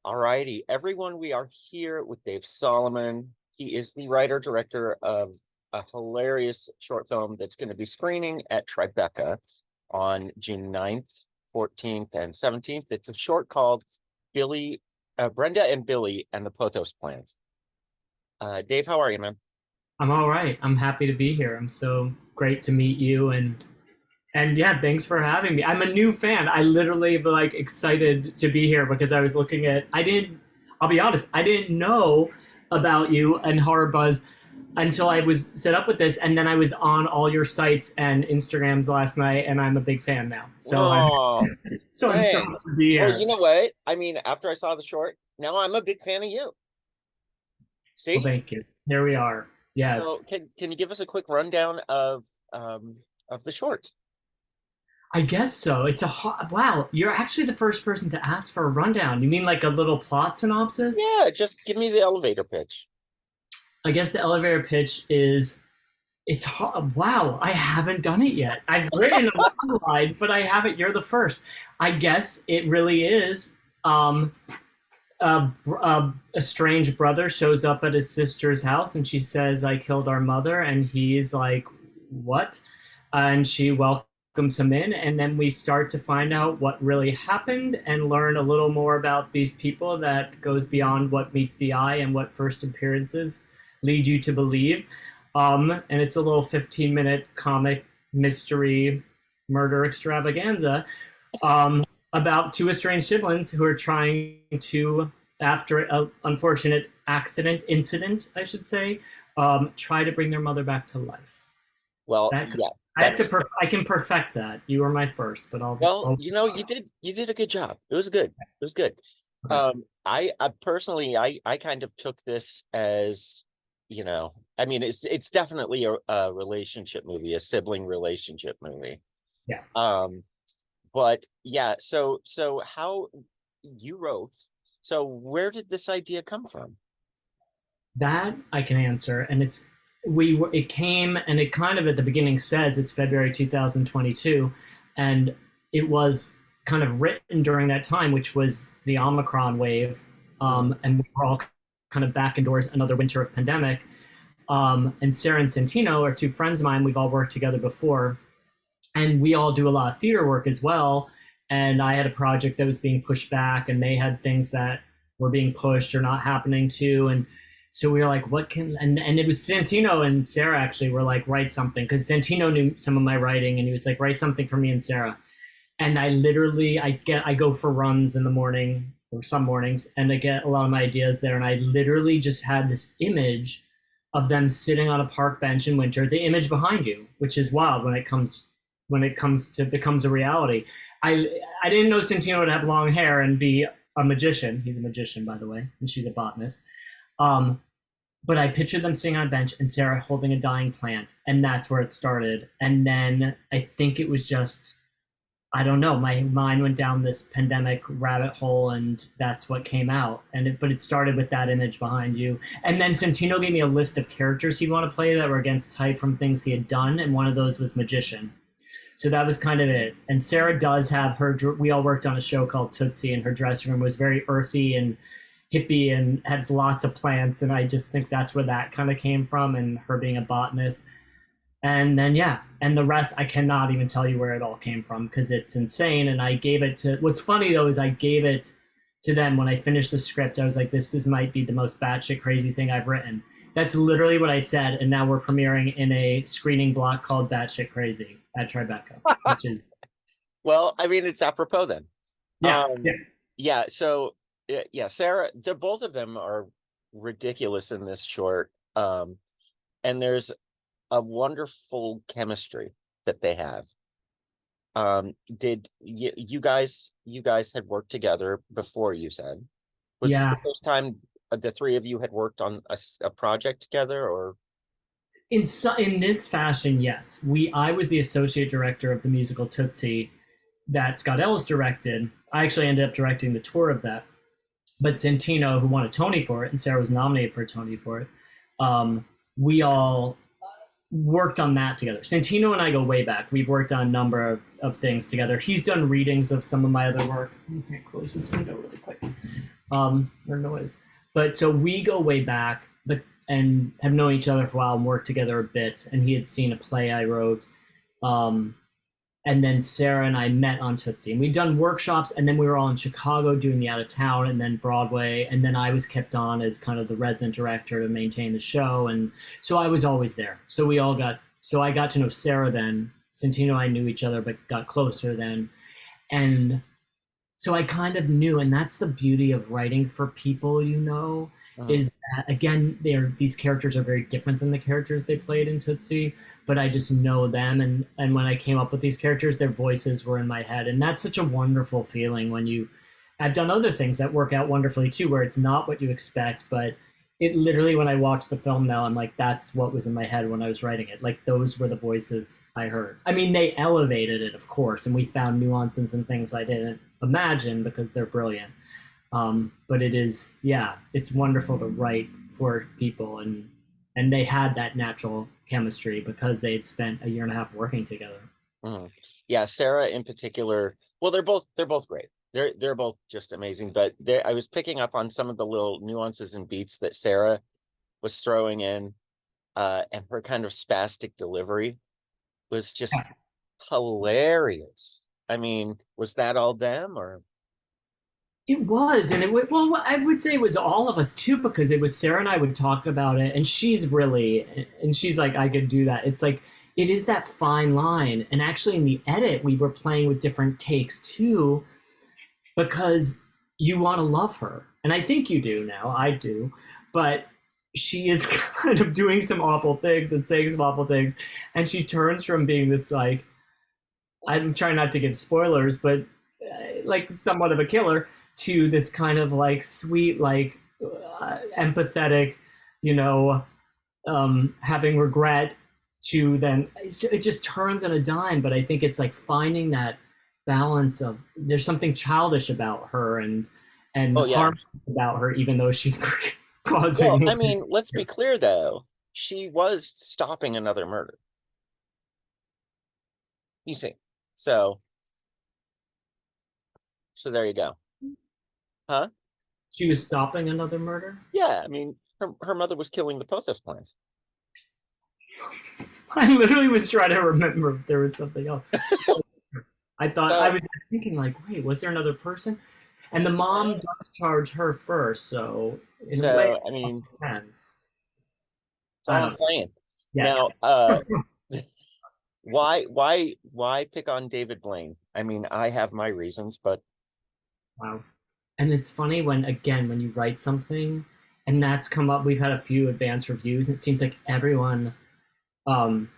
All righty, everyone, we are here with Dave Solomon. He is the writer director of a hilarious short film that's going to be screening at Tribeca on June 9th, 14th, and 17th. It's a short called Brenda and Billy and the Pothos Plant. Dave, how are you, man? I'm all right. I'm happy to be here. I'm so great to meet you and yeah, thanks for having me. I'm a new fan. I literally like excited to be here because I was looking at I'll be honest, I didn't know about you and Horror Buzz until I was set up with this, and then I was on all your sites and Instagrams last night, and I'm a big fan now. Oh, So I'm thrilled thanks. to be Well, here. you know what? I mean, after I saw the short, now I'm a big fan of you. Well, See? thank you. Here we are. So Yes. can you give us a quick rundown of the short? I guess so. Wow. You're actually the first person to ask for a rundown. You mean like a little plot synopsis? Yeah, just give me the elevator pitch. I guess the elevator pitch is it's wow. I haven't done it yet. I've written a long line, but I haven't. You're the first. I guess it really is. Um, a strange brother shows up at his sister's house, and she says, "I killed our mother," and he's like, "What?" And she welcomes him in, and then we start to find out what really happened and learn a little more about these people that goes beyond what meets the eye and what first appearances lead you to believe. And it's a little 15-minute comic mystery murder extravaganza about two estranged siblings who are trying to, after an unfortunate incident, I should say, try to bring their mother back to life. Is Well, that yeah, I have to. that's I can perfect that. You were my first, but well, I'll you did a good job. It was good. It was good. okay. I personally I kind of took this as, I mean, it's definitely a relationship movie, a sibling relationship movie. Yeah, Um, but yeah, so how you wrote, so where did this idea come from? that I can answer, and it came and it kind of at the beginning says it's February 2022, and it was kind of written during that time, which was the Omicron wave, Mhm. and we were all kind of back indoors, another winter of pandemic. And Sarah and Santino are two friends of mine. We've all worked together before, and we all do a lot of theater work as well. And I had a project that was being pushed back, and they had things that were being pushed or not happening too. And so we were like, what can, and it was Santino and Sarah actually were like, write something. Cause Santino knew some of my writing, and he was like, write something for me and Sarah. And I go for runs in the morning or some mornings, and I get a lot of my ideas there. And I literally just had this image of them sitting on a park bench in winter, the image behind you, which is wild when it becomes a reality. I didn't know Santino would have long hair and be a magician. He's a magician, by the way, and she's a botanist. Um, but I pictured them sitting on a bench and Sarah holding a dying plant, and that's where it started. And then I think it was just, I don't know, my mind went down this pandemic rabbit hole, and that's what came out. But it started with that image behind you, and then Santino gave me a list of characters he'd want to play that were against type from things he had done, and one of those was magician. So that was kind of it. And Sarah does have her. We all worked on a show called Tootsie, and her dressing room was very earthy and hippie and has lots of plants. And I just think that's where that kind of came from, and her being a botanist. And then yeah, and the rest I cannot even tell you where it all came from because it's insane. And I gave it to. What's funny though is I gave it to them when I finished the script. I was like, might be the most batshit crazy thing I've written. That's literally what I said, and now we're premiering in a screening block called Batshit Crazy at Tribeca, which is Well, I mean, it's apropos then. yeah, yeah, Yeah, so yeah, Sarah, the both of them are ridiculous in this short. And there's a wonderful chemistry that they have. Did you guys had worked together before, you said? Was this the yeah. first time the three of you had worked on a project together, or? In this fashion, yes. I was the associate director of the musical Tootsie that Scott Ellis directed. I actually ended up directing the tour of that, but Santino, who won a Tony for it, and Sarah was nominated for a Tony for it, we all worked on that together. Santino and I go way back. We've worked on a number of things together. He's done readings of some of my other work. Let me see, close this window really quick. or noise. But so we go way back, but and have known each other for a while and worked together a bit. And he had seen a play I wrote. Um, and then Sarah and I met on Tootsie. And we'd done workshops, and then we were all in Chicago doing the out of town, and then Broadway, and then I was kept on as kind of the resident director to maintain the show, and so I was always there. So we all got so I got to know Sarah then. Santino and I knew each other, but got closer then, and so I kind of knew, and that's the beauty of writing for people, Mhm. is that again, these characters are very different than the characters they played in Tootsie, but I just know them, and when I came up with these characters, their voices were in my head, and that's such a wonderful feeling when you. I've done other things that work out wonderfully too, where it's not what you expect, but it literally, when I watch the film now, I'm like, that's what was in my head when I was writing it. Like those were the voices I heard. I mean, they elevated it, of course, and we found nuances and things I didn't imagine because they're brilliant. But it is, yeah, it's wonderful to write for people, and they had that natural chemistry because they had spent a year and a half working together. Mhm. Yeah, Sarah in particular. Well, they're both great. They're both just amazing. But there, I was picking up on some of the little nuances and beats that Sarah was throwing in, and her kind of spastic delivery was just hilarious. I mean, was that all them or? It was, and well, I would say it was all of us too, because it was Sarah and I would talk about it, and she's like, I could do that. It's like it is that fine line, and actually in the edit, we were playing with different takes too, because you want to love her, and I think you do now. I do, but she is kind of doing some awful things and saying some awful things, and she turns from being this like I'm trying not to give spoilers, but like somewhat of a killer to this kind of like sweet, like empathetic, you know, having regret to then it just turns on a dime. But I think it's like finding that balance of there's something childish about her and Oh yeah. harm about her, even though she's Well, causing. I mean, let's be clear though. She was stopping another murder. You see. So, so there you go. Huh? She was stopping another murder. Yeah, I mean, her mother was killing the Pothos plants. I literally was trying to remember if there was something else. I thought I So, was thinking like, wait, was there another person? And the mom no. does charge her first, so in a way, So, I it mean, makes sense. that's I all I'm don't know. saying. Yes. Now, why pick on David Blaine? I mean, I have my reasons, but Wow. And it's funny when again when you write something and that's come up. We've had a few advanced reviews, and it seems like everyone um,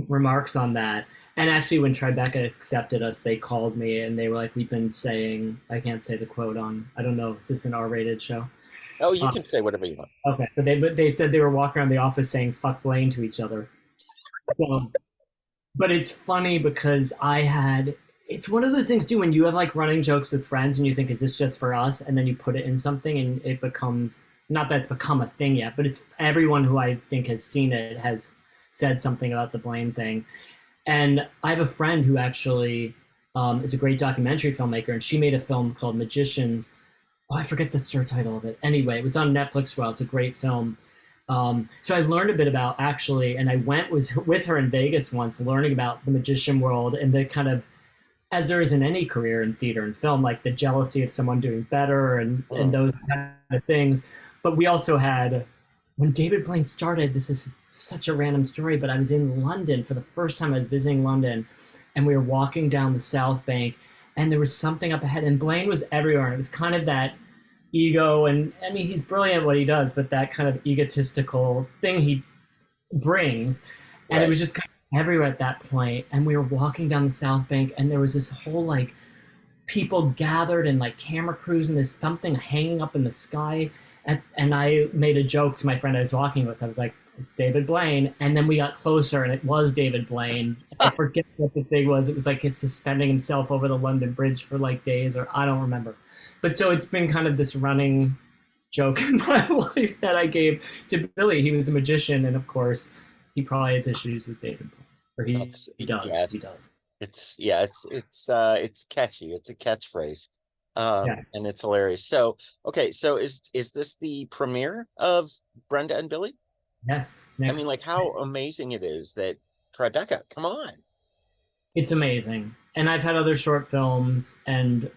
remarks on that. And actually, when Tribeca accepted us, they called me and they were like, "We've been saying I can't say the quote on. I don't know. Is this an R-rated show?" oh, you Uh, can say whatever you want. okay, but they said they were walking around the office saying "fuck Blaine" to each other. So, but it's funny because I had. It's one of those things too when you have like running jokes with friends and you think, "Is this just for us?" And then you put it in something and it becomes not that it's become a thing yet, but it's everyone who I think has seen it has said something about the Blaine thing. And I have a friend who actually is a great documentary filmmaker, and she made a film called Magicians. Oh, I forget the surtitle of it. Anyway, it was on Netflix for a while. It's a great film. So I learned a bit about actually, and I went was with her in Vegas once, learning about the magician world and the kind of as there is in any career in theater and film, like the jealousy of someone doing better and Mm. those kind of things. But we also had when David Blaine started. This is such a random story, but I was in London for the first time. I was visiting London, and we were walking down the South Bank, and there was something up ahead, and Blaine was everywhere, and it was kind of that ego, and I mean he's brilliant at what he does, but that kind of egotistical thing he brings, and it Right. was just kind of everywhere at that point. And we were walking down the South Bank, and there was this whole like people gathered and like camera crews and there's something hanging up in the sky. And I made a joke to my friend I was walking with. I was like, it's David Blaine. And then we got closer and it was David Blaine. I forget what the thing was. It was like he's suspending himself over the London Bridge for like days, or I don't remember. But so it's been kind of this running joke in my life that I gave to Billy. He was a magician, and of course, he probably has issues with David Blaine. Or That's he does. yeah. He does. It's catchy. It's a catchphrase. Yeah. And it's hilarious. So, okay, so is this the premiere of Brenda and Billy? Yes. I mean, Next. like, how amazing it is that Tribeca, come on. It's amazing. And I've had other short films, and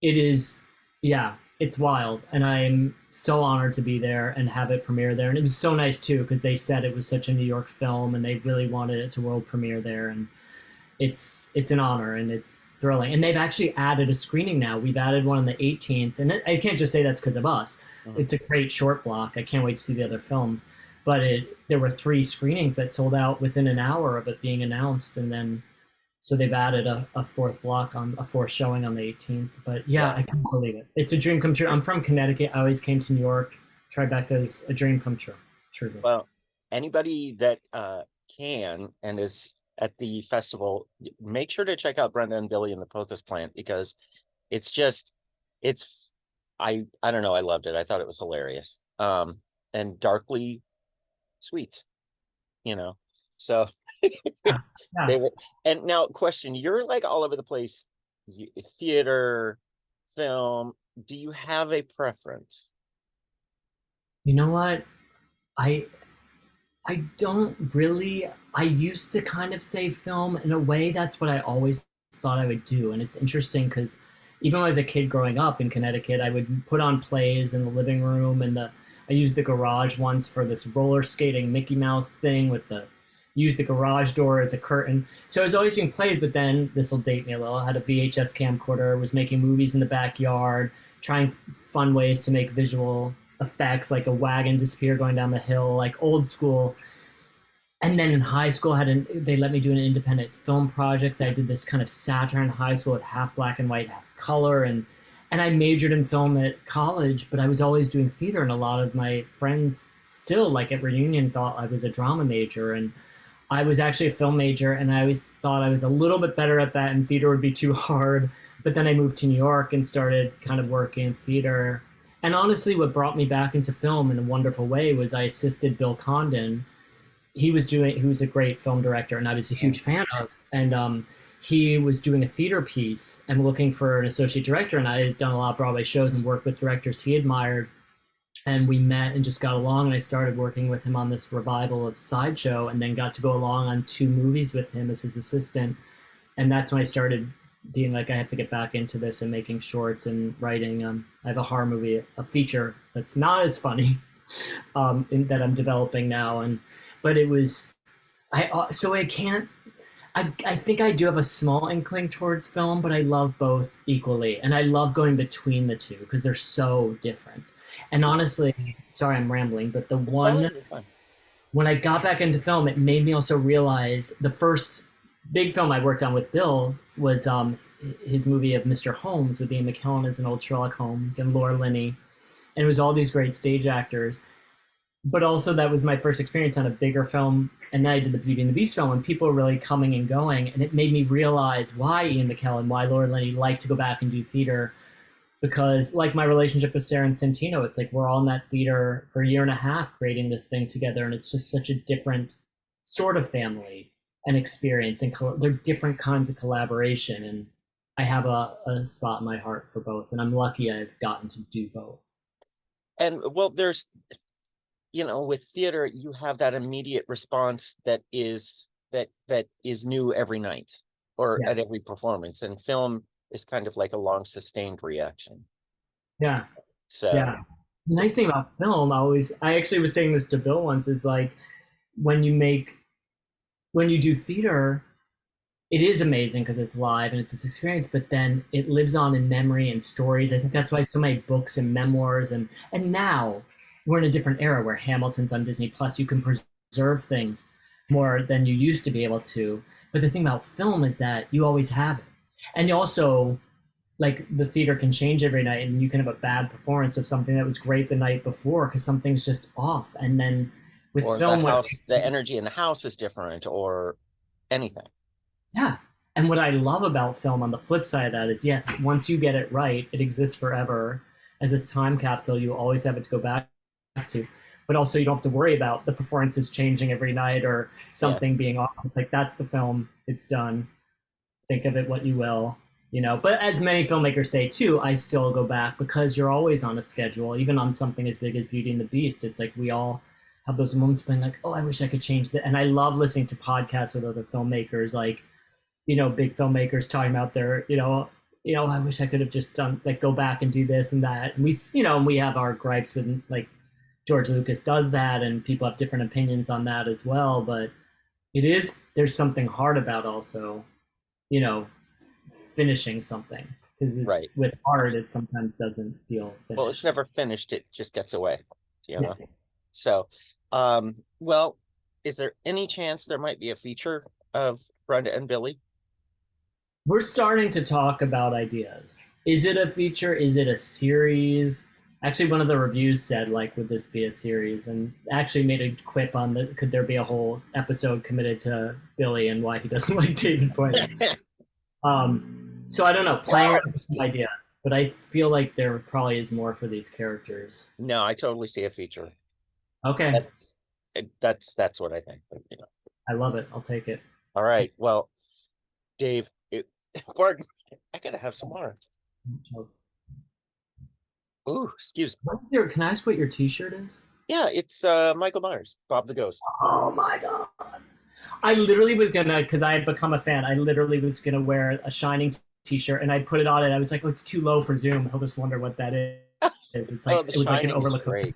it is, yeah, it's wild. And I'm so honored to be there and have it premiere there. And it was so nice too, because they said it was such a New York film and they really wanted it to world premiere there. And it's an honor and it's thrilling. And they've actually added a screening now. We've added one on the 18th, and I can't just say that's because of us. Mhm. It's a great short block. I can't wait to see the other films. But there were 3 screenings that sold out within an hour of it being announced, and then so they've added a fourth block on a fourth showing on the 18th. But yeah, Yeah. I can't believe it. It's a dream come true. I'm from Connecticut. I always came to New York. Tribeca's a dream come true. Truly. Well, anybody that can and is at the festival, make sure to check out Brenda and Billy and the Pothos Plant because it's just it's I don't know, I loved it. I thought it was hilarious. And darkly sweet, you know. So Yeah, yeah. they were, and now question, you're like all over the place, theater, film. Do you have a preference? You know what? I I don't really. I used to kind of say film in a way. That's what I always thought I would do. And it's interesting because even when I was a kid growing up in Connecticut, I would put on plays in the living room, and I used the garage once for this roller skating Mickey Mouse thing with the use the garage door as a curtain. So I was always doing plays, but then this will date me a little. I had a VHS camcorder, was making movies in the backyard, trying fun ways to make visual effects like a wagon disappear going down the hill, like old school. And then in high school, they let me do an independent film project that I did this kind of satire in high school with half black and white, half color, and I majored in film at college, but I was always doing theater, and a lot of my friends still, like at reunion, thought I was a drama major, and I was actually a film major, and I always thought I was a little bit better at that, and theater would be too hard. But then I moved to New York and started kind of working in theater. And honestly, what brought me back into film in a wonderful way was I assisted Bill Condon. He was a great film director, and I was a huge fan of. And he was doing a theater piece and looking for an associate director. And I had done a lot of Broadway shows and worked with directors he admired, and we met and just got along, and I started working with him on this revival of Sideshow, and then got to go along on 2 movies with him as his assistant. And that's when I started being like, I have to get back into this and making shorts and writing. I have a horror movie, a feature that's not as funny, that I'm developing now. And but it was so I can't. I think I do have a small inkling towards film, but I love both equally. And I love going between the two because they're so different. And honestly, sorry I'm rambling, but the It's fine, one, you're fine. when I got back into film, it made me also realize the first big film I worked on with Bill was his movie of Mr. Holmes with Ian McKellen as an old Sherlock Holmes and Laura Linney. And it was all these great stage actors, but also that was my first experience on a bigger film. And then I did the Beauty and the Beast film, and people were really coming and going, and it made me realize why Ian McKellen, why Laura Linney liked to go back and do theater. Because like my relationship with Sarah and Santino, it's like we're all in that theater for a year and a half creating this thing together, and it's just such a different sort of family and experience, and they're different kinds of collaboration. And I have a spot in my heart for both, and I'm lucky I've gotten to do both. And well, there's, with theater, you have that immediate response that is new every night or Yeah, at every performance. And film is kind of like a long sustained reaction. yeah, So yeah. The nice thing about film, I actually was saying this to Bill once, is like when you make when you do theater, it is amazing because it's live and it's this experience, but then it lives on in memory and stories. I think that's why so many books and memoirs, and now we're in a different era where Hamilton's on Disney Plus. You can preserve things more than you used to be able to. But the thing about film is that you always have it. And you also, like, the theater can change every night, and you can have a bad performance of something that was great the night before because something's just off. And then with or film, the energy in the house is different or anything. yeah. And what I love about film on the flip side of that is, yes, once you get it right, it exists forever as this time capsule. You always have it to go back to. But also, you don't have to worry about the performances changing every night or Yeah. something being off. It's like, that's the film. It's done. Think of it what you will. you know. But as many filmmakers say too, I still go back because you're always on a schedule, even on something as big as Beauty and the Beast. It's like we all have those moments being like, oh, I wish I could change that. And I love listening to podcasts with other filmmakers, like, you know, big filmmakers talking about their, I wish I could have just done, like, go back and do this and that. And we, we have our gripes with, like, George Lucas does that, and people have different opinions on that as well. But there's something hard about also, you know, finishing something, because it's Right. with art, it sometimes doesn't feel Well, it's finished. never finished. It just gets away, you Yeah. know? So, well, is there any chance there might be a feature of Brenda and Billy? We're starting to talk about ideas. Is it a feature? Is it a series? Actually, one of the reviews said, like, would this be a series? And actually made a quip on the could there be a whole episode committed to Billy and why he doesn't like David Blaine. So I don't know, playing around with some ideas, but I feel like there probably is more for these characters. No, I totally see a feature. Okay, That's that's what I think. But, I love it. I'll take it. all right. Well, Dave, pardon, I gotta have some more. Ooh, excuse me. Can I ask what your T-shirt is? Yeah, it's Michael Myers, Bob the Ghost. Oh my god! I literally was gonna, because I had become a fan. I literally was gonna wear a Shining T-shirt, and I put it on, and I was like, "Oh, it's too low for Zoom. He'll just wonder what that is." It's like Oh, The it was like an Shining is Overlook Hotel. great.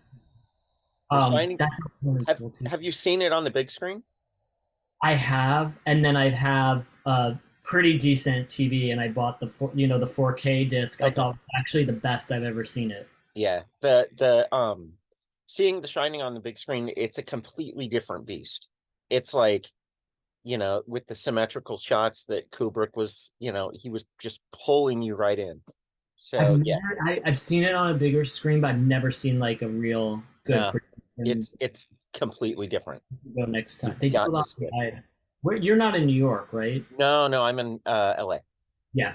The Shining. That's really Have cool too. Have you seen it on the big screen? I have, and then I have a pretty decent TV, and I bought the 4K disc. I Okay. thought it was actually the best I've ever seen it. Yeah. The seeing The Shining on the big screen, it's a completely different beast. It's like, with the symmetrical shots that Kubrick was, he was just pulling you right in. So yeah, I've seen it on a bigger screen, but I've never seen like a real good no, production. it's completely different. Go next time. You've They do a got to lot see it. of where you're not in New York, right? No, no, I'm in LA. Yeah.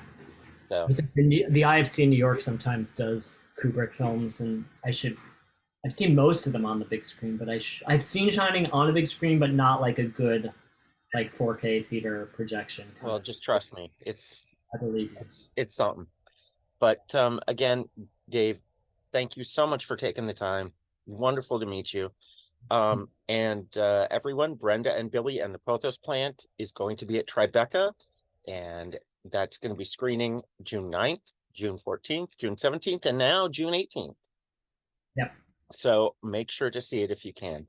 So The IFC in New York sometimes does Kubrick films, and I've seen most of them on the big screen, but I've seen Shining on a big screen, but not like a good like 4K theater projection kind well, of. just trust me. I believe you. It's something. But again, Dave, thank you so much for taking the time. Wonderful to meet you. And everyone, Brenda and Billy and the Pothos Plant is going to be at Tribeca, and that's going to be screening June 9th, June 14th, June 17th, and now June 18th. Yep. So make sure to see it if you can.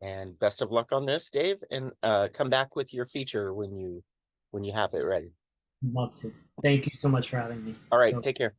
And best of luck on this, Dave, and come back with your feature when you have it ready. Love to. Thank you so much for having me. All right, So take care.